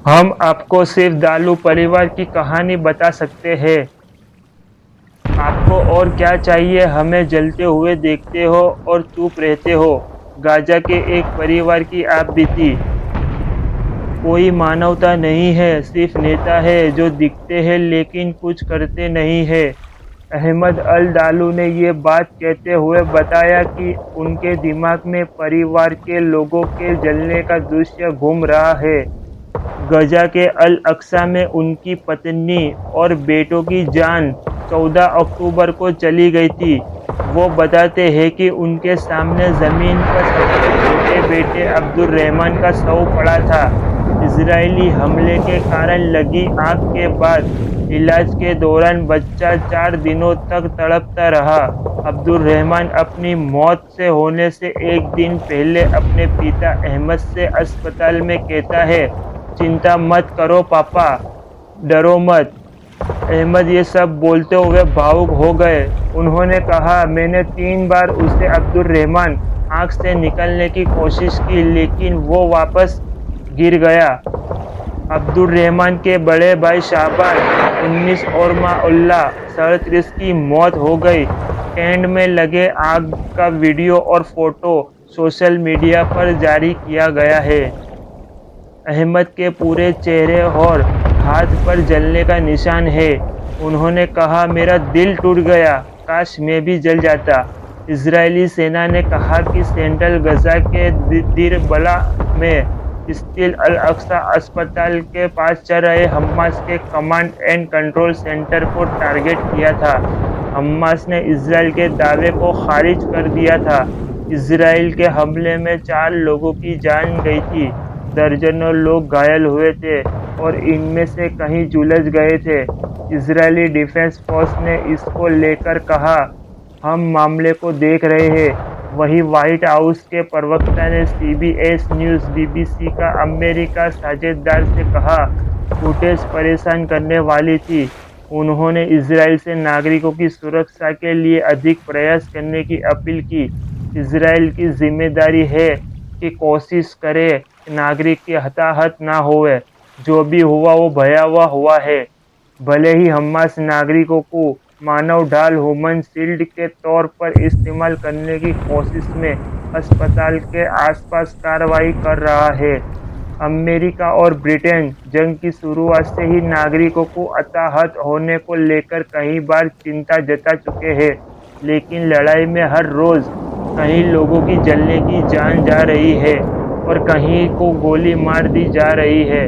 हम आपको सिर्फ दालू परिवार की कहानी बता सकते हैं। आपको और क्या चाहिए? हमें जलते हुए देखते हो और चुप रहते हो। गाजा के एक परिवार की आप बीती। कोई मानवता नहीं है, सिर्फ नेता है जो दिखते हैं लेकिन कुछ करते नहीं है। अहमद अल दालू ने ये बात कहते हुए बताया कि उनके दिमाग में परिवार के लोगों के जलने का दृश्य घूम रहा है। गजा के अल अक्सा में उनकी पत्नी और बेटों की जान 14 अक्टूबर को चली गई थी। वो बताते हैं कि उनके सामने ज़मीन पर सबसे छोटे बेटे अब्दुल रहमान का शव पड़ा था। इजरायली हमले के कारण लगी आग के बाद इलाज के दौरान बच्चा 4 दिनों तक तड़पता रहा। अब्दुल रहमान अपनी मौत से होने से एक दिन पहले अपने पिता अहमद से अस्पताल में कहता है, चिंता मत करो पापा, डरो मत। अहमद ये सब बोलते हुए भावुक हो गए। उन्होंने कहा, मैंने 3 बार उसे अब्दुल रहमान आँख से निकालने की कोशिश की लेकिन वो वापस गिर गया। अब्दुल रहमान के बड़े भाई शाबान 19 और माँ उल्ला 37 की मौत हो गई। टेंट में लगे आग का वीडियो और फोटो सोशल मीडिया पर जारी किया गया है। अहमद के पूरे चेहरे और हाथ पर जलने का निशान है। उन्होंने कहा, मेरा दिल टूट गया, काश मैं भी जल जाता। इजरायली सेना ने कहा कि सेंट्रल गजा के दीर बला में स्थित अल अक्सा अस्पताल के पास चल रहे हमास के कमांड एंड कंट्रोल सेंटर को टारगेट किया था। हमास ने इसराइल के दावे को खारिज कर दिया था। इसराइल के हमले में 4 लोगों की जान गई थी, दर्जनों लोग घायल हुए थे और इनमें से कई झुलस गए थे। इजरायली डिफेंस फोर्स ने इसको लेकर कहा, हम मामले को देख रहे हैं। वहीं व्हाइट हाउस के प्रवक्ता ने सीबीएस न्यूज़ बीबीसी का अमेरिका साझेदार से कहा, फुटेज परेशान करने वाली थी। उन्होंने इसराइल से नागरिकों की सुरक्षा के लिए अधिक प्रयास करने की अपील की। इसराइल की जिम्मेदारी है कि कोशिश करे कि नागरिक की हताहत ना होवे। जो भी हुआ वो भयावह हुआ है। भले ही हमास नागरिकों को मानव ढाल ह्यूमन शील्ड के तौर पर इस्तेमाल करने की कोशिश में अस्पताल के आसपास कार्रवाई कर रहा है। अमेरिका और ब्रिटेन जंग की शुरुआत से ही नागरिकों को हताहत होने को लेकर कई बार चिंता जता चुके हैं, लेकिन लड़ाई में हर रोज कई लोगों की जलने की जान जा रही है और कहीं को गोली मार दी जा रही है।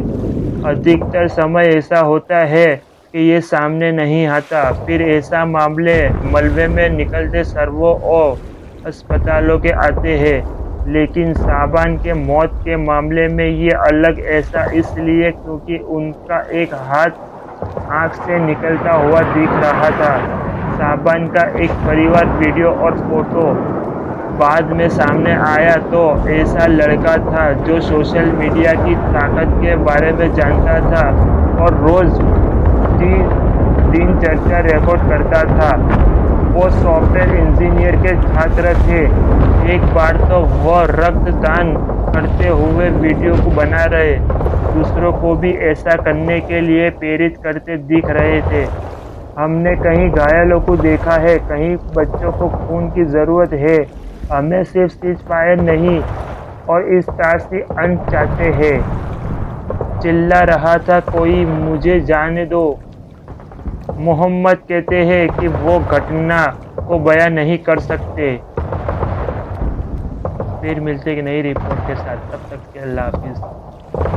अधिकतर समय ऐसा होता है कि ये सामने नहीं आता। फिर ऐसा मामले मलबे में निकलते सर्वों और अस्पतालों के आते हैं। लेकिन शाबान के मौत के मामले में ये अलग, ऐसा इसलिए क्योंकि उनका एक हाथ आँख से निकलता हुआ दिख रहा था। शाबान का एक परिवार वीडियो और फोटो बाद में सामने आया तो ऐसा लड़का था जो सोशल मीडिया की ताकत के बारे में जानता था और रोज दिन चर्चा रिकॉर्ड करता था। वो सॉफ्टवेयर इंजीनियर के छात्र थे। एक बार तो वह रक्तदान करते हुए वीडियो को बना रहे, दूसरों को भी ऐसा करने के लिए प्रेरित करते दिख रहे थे। हमने कहीं घायलों को देखा है, कहीं बच्चों को खून की जरूरत है। हमें सिर्फ सीज फायर नहीं और इस तार से अंत चाहते हैं। चिल्ला रहा था कोई, मुझे जाने दो। मोहम्मद कहते हैं कि वो घटना को बयां नहीं कर सकते। फिर मिलते कि नई रिपोर्ट के साथ, तब तक के अल्लाह हाफिज।